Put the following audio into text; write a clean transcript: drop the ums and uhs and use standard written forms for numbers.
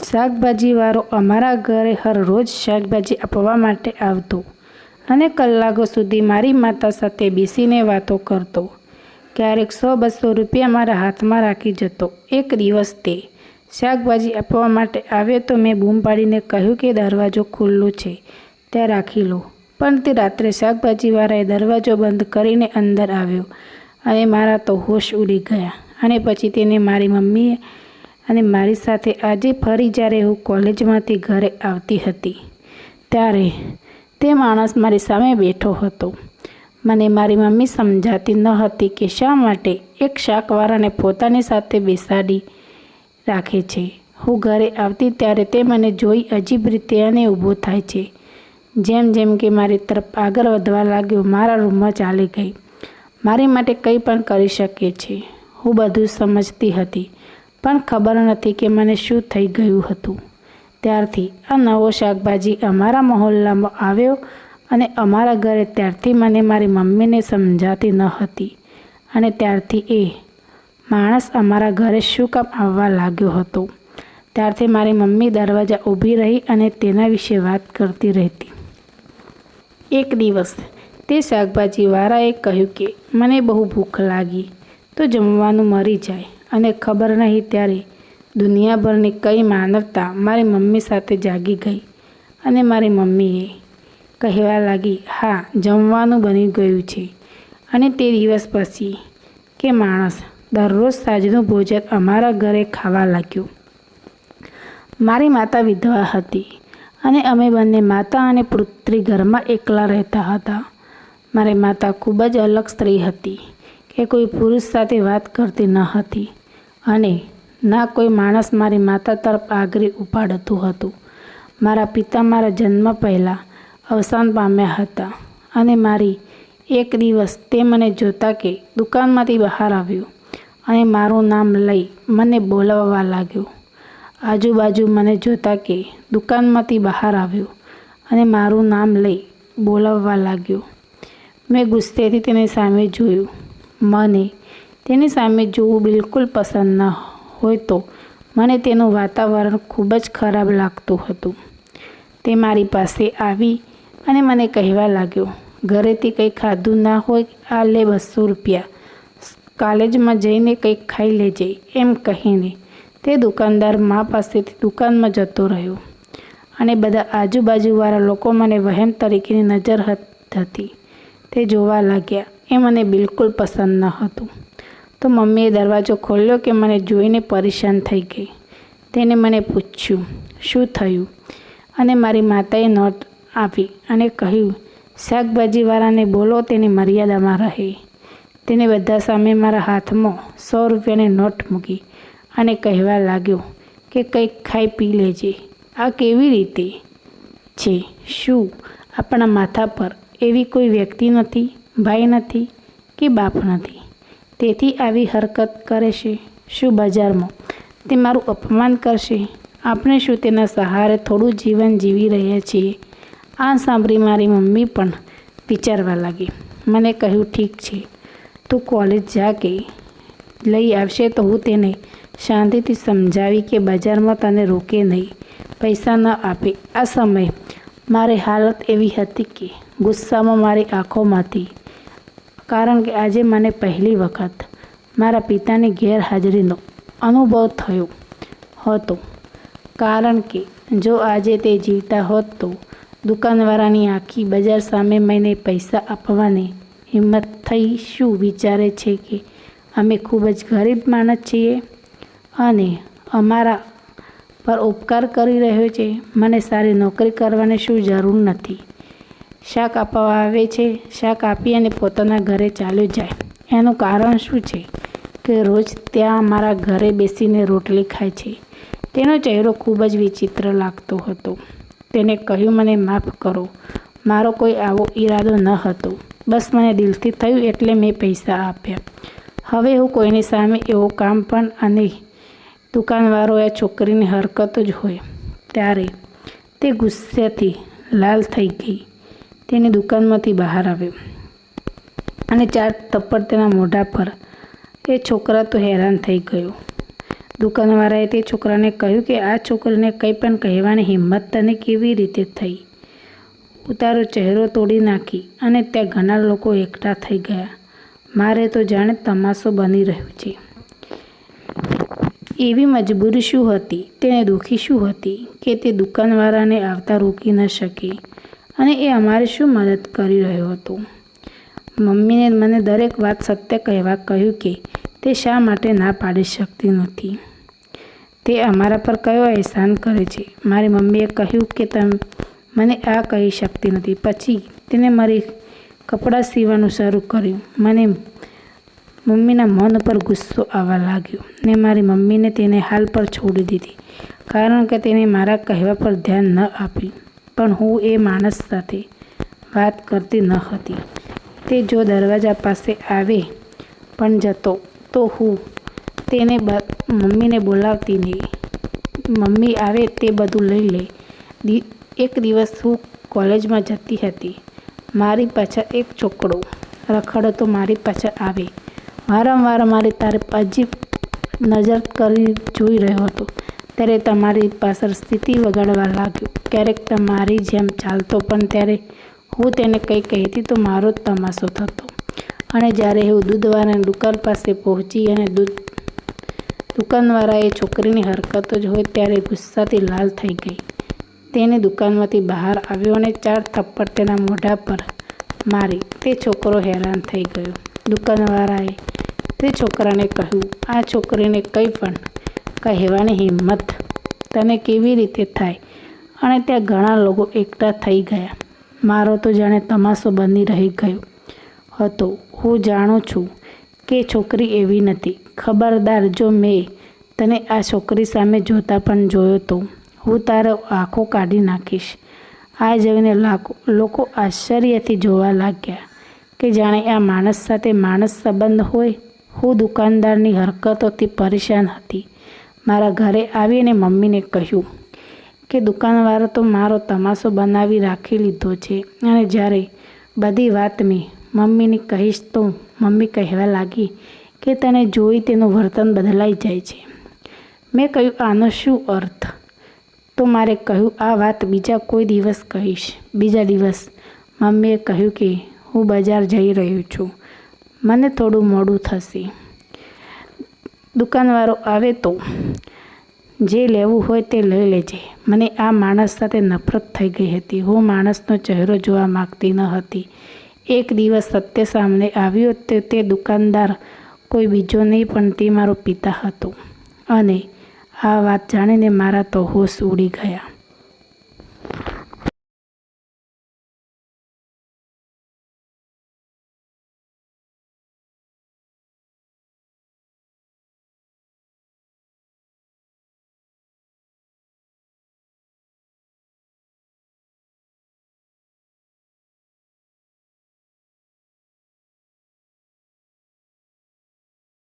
શાકભાજીવાળો અમારા ઘરે હરરોજ શાકભાજી આપવા માટે આવતો અને કલાકો સુધી મારી માતા સાથે બેસીને વાતો કરતો. ક્યારેક 100-200 રૂપિયા મારા હાથમાં રાખી જતો. એક દિવસ તે શાકભાજી આપવા માટે આવ્યો તો મેં બૂમ પાડીને કહ્યું કે દરવાજો ખુલ્લો છે, ત્યાં રાખી લો. પણ તે રાત્રે શાકભાજીવાળાએ દરવાજો બંધ કરીને અંદર આવ્યો અને મારા તો હોશ ઉડી ગયા. અને પછી તેને મારી મમ્મીએ અને મારી સાથે આજે ફરી જ્યારે હું કોલેજમાંથી ઘરે આવતી હતી ત્યારે તે માણસ મારી સામે બેઠો હતો. મને મારી મમ્મી સમજાતી ન હતી કે શા માટે એક શાકવાળાને પોતાની સાથે બેસાડી રાખે છે. હું ઘરે આવતી ત્યારે તે મને જોઈ અજીબ રીતે અને ઊભો થાય છે. જેમ જેમ કે મારી તરફ આગળ વધવા લાગ્યો, મારા રૂમમાં ચાલી ગઈ. મારી માટે કંઈ પણ કરી શકે છે. હું બધું સમજતી હતી પણ ખબર નથી કે મને શું થઈ ગયું હતું. ત્યારથી આ નવો શાકભાજી અમારા મહોલ્લામાં આવ્યો અને અમારા ઘરે ત્યારથી મને મારી મમ્મીને સમજાતી ન હતી અને ત્યારથી એ માણસ અમારા ઘરે શું કામ આવવા લાગ્યો હતો. ત્યારથી મારી મમ્મી દરવાજા ઊભી રહી અને તેના વિશે વાત કરતી રહેતી. એક દિવસ તે શાકભાજીવાળાએ કહ્યું કે મને બહુ ભૂખ લાગી તો જમવાનું મરી જાય અને ખબર નહીં ત્યારે દુનિયાભરની કઈ માનવતા મારી મમ્મી સાથે જાગી ગઈ અને મારી મમ્મીએ કહેવા લાગી, હા જમવાનું બની ગયું છે. અને તે દિવસ પછી કે માણસ દરરોજ સાંજનું ભોજન અમારા ઘરે ખાવા લાગ્યો. મારી માતા વિધવા હતી અને અમે બંને માતા અને પુત્રી ઘરમાં એકલા રહેતા હતા. મારી માતા ખૂબ જ અલગ સ્ત્રી હતી કે કોઈ પુરુષ સાથે વાત કરતી ન હતી અને ના કોઈ માણસ મારી માતા તરફ આંગળી ઉપાડતું હતું. મારા પિતા મારા જન્મ પહેલાં અવસાન પામ્યા હતા અને મારી એક દિવસ તે મને જોતા કે દુકાનમાંથી બહાર આવ્યો અને મારું નામ લઈ મને બોલાવવા લાગ્યો. આજુબાજુ મને જોતા કે દુકાનમાંથી બહાર આવ્યો અને મારું નામ લઈ બોલાવવા લાગ્યો. મેં ગુસ્સેથી તેની સામે જોયું. મને તેની સામે જોવું બિલકુલ પસંદ ન હોય તો મને તેનું વાતાવરણ ખૂબ જ ખરાબ લાગતું હતું. તે મારી પાસે આવી અને મને કહેવા લાગ્યો, ઘરેથી કંઈ ખાધું ના હોય, આ લે 200 રૂપિયા, કોલેજમાં જઈને કંઈક ખાઈ લેજે. એમ કહીને તે દુકાનદાર મા પાસેથી દુકાનમાં જતો રહ્યો અને બધા આજુબાજુવાળા લોકો મને વહેમ તરીકેની નજર હતી તે જોવા લાગ્યા. એ મને બિલકુલ પસંદ ન હતું. તો મમ્મીએ દરવાજો ખોલ્યો કે મને જોઈને પરેશાન થઈ ગઈ. તેને મને પૂછ્યું શું થયું અને મારી માતાએ નોટ આપી અને કહ્યું, શાકભાજીવાળાને બોલો તેની મર્યાદામાં રહે. તેને બધા સામે મારા હાથમાં 100 રૂપિયાની નોટ મૂકી અને કહેવા લાગ્યો કે કંઈક ખાઈ પી લેજે. આ કેવી રીતે છે? શું આપણા માથા પર એવી કોઈ વ્યક્તિ નથી, ભાઈ નથી કે બાપ નથી, તેથી આવી હરકત કરે છે? શું બજારમાં તે મારું અપમાન કરશે? આપણે શું તેના સહારે થોડું જીવન જીવી રહ્યા છીએ? આ સાંભળી મારી મમ્મી પણ વિચારવા લાગી. મને કહ્યું, ઠીક છે, તું કોલેજ જા કે લઈ આવશે તો હું તેને શાંતિથી સમજાવી કે બજારમાં તને રોકે નહીં, પૈસા ન આપે. આ સમયે મારી હાલત એવી હતી કે ગુસ્સામાં મારી આંખોમાંથી, કારણ કે આજે મને પહેલી વખત મારા પિતાની ગેરહાજરીનો અનુભવ થયો હતો. કારણ કે જો આજે તે જીવતા હોત તો દુકાનવાળાની આખી બજાર સામે મને પૈસા આપવાની હિંમત થઈ શું વિચારે છે કે અમે ખૂબ જ ગરીબ માણસ છીએ અને અમારા પર ઉપકાર કરી રહ્યો છે. મને સારી નોકરી કરવાની શું જરૂર નથી. શાક આપવા આવે છે, શાક આપી અને પોતાના ઘરે ચાલ્યો જાય. એનું કારણ શું છે કે રોજ ત્યાં અમારા ઘરે બેસીને રોટલી ખાય છે. તેનો ચહેરો ખૂબ જ વિચિત્ર લાગતો હતો. તેને કહ્યું, મને માફ કરો, મારો કોઈ આવો ઈરાદો ન હતો. બસ મને દિલથી થયું એટલે મેં પૈસા આપ્યા. હવે હું કોઈની સામે એવું કામ પણ અને દુકાનવાળો એ છોકરીની હરકતો જ હોય ત્યારે તે ગુસ્સેથી લાલ થઈ ગઈ. તેની દુકાનમાંથી બહાર આવ્યો અને 4 થપ્પડ તેના મોઢા પર. તે છોકરા તો હેરાન થઈ ગયો. દુકાનવાળાએ તે છોકરાને કહ્યું કે આ છોકરીને કંઈ પણ કહેવાની હિંમત તને કેવી રીતે થઈ? ઉતારો ચહેરો તોડી નાખી અને ત્યાં ઘણા લોકો એકઠા થઈ ગયા. મારે તો જાણે તમાશો બની રહ્યું છે. એવી મજબૂરી શું હતી? તેને દુઃખી શું હતી કે તે દુકાનવાળાને આવતા રોકી ન શકી? અને એ અમારી શું મદદ કરી રહ્યો હતો? મમ્મીને મને દરેક વાત સત્ય કહેવા કહ્યું કે તે શા માટે ના પાડી શકતી નથી. તે અમારા પર કયો અહેસાન કરે છે? મારી મમ્મીએ કહ્યું કે તમે મને આ કહી શકતી નથી. પછી તેને મારી કપડાં સીવવાનું શરૂ કર્યું. મને મમ્મીના મન ઉપર ગુસ્સો આવવા લાગ્યો ને મારી મમ્મીને તેને હાલ પર છોડી દીધી કારણ કે તેને મારા કહેવા પર ધ્યાન ન આપ્યું. પણ હું એ માણસ સાથે વાત કરતી ન હતી. તે જો દરવાજા પાસે આવે પણ જતો તો હું તેને મમ્મીને બોલાવતી નહીં. મમ્મી આવે તે બધું લઈ લે. એક દિવસ હું કોલેજમાં જતી હતી. મારી પાછળ એક છોકરો રખડતો મારી પાછળ આવે. વારંવાર મારી તારીફ અજીબ નજર કરી જોઈ રહ્યો હતો. ત્યારે તમારી પાછળ સ્થિતિ વગાડવા લાગ્યો. ક્યારેક તમારી જેમ ચાલતો પણ ત્યારે હું તેને કંઈ કહેતી તો મારો જ તમાશો થતો. અને જ્યારે હું દૂધવાળાની દુકાન પાસે પહોંચી અને દુકાનવાળાએ છોકરીની હરકતો જ હોય ત્યારે ગુસ્સાથી લાલ થઈ ગઈ. તેને દુકાનમાંથી બહાર આવ્યો અને 4 થપ્પડ તેના મોઢા પર મારી. તે છોકરો હેરાન થઈ ગયો. દુકાનવાળાએ તે છોકરાને કહ્યું, આ છોકરીને કંઈ પણ કહેવાની હિંમત તને કેવી રીતે થાય? અને ત્યાં ઘણા લોકો એકઠા થઈ ગયા. મારો તો જાણે તમાશો બની રહી ગયો હતો. હું જાણું છું કે છોકરી એવી નથી. ખબરદાર, જો મેં તને આ છોકરી સામે જોતા પણ જોયો તો હું તારો આંખો કાઢી નાખીશ. આ જોઈને લોકો આશ્ચર્યથી જોવા લાગ્યા કે જાણે આ માણસ સાથે માણસ સંબંધ હોય. હું દુકાનદારની હરકતોથી પરેશાન હતી. મારા ઘરે આવીને મમ્મીને કહ્યું કે દુકાનવાળો તો મારો તમાશો બનાવી રાખી લીધો છે. અને જ્યારે બધી વાત મેં મમ્મીને કહીશ તો મમ્મી કહેવા લાગી કે તને જોઈ તેનું વર્તન બદલાઈ જાય છે. મેં કહ્યું, આનો શું અર્થ? તો મારે કહ્યું, આ વાત બીજા કોઈ દિવસ કહીશ. બીજા દિવસ મમ્મીએ કહ્યું કે હું બજાર જઈ રહ્યું છું. મને થોડું મોડું થશે. દુકાનવાળો આવે તો જે લેવું હોય તે લઈ લેજે. મને આ માણસ સાથે નફરત થઈ ગઈ હતી. હું માણસનો ચહેરો જોવા માગતી ન હતી. એક દિવસ સત્ય સામે આવ્યો તો તે દુકાનદાર કોઈ બીજો નહીં પણ તે મારો પિતા હતો. અને આ વાત જાણીને મારા તો હોશ ઉડી ગયા.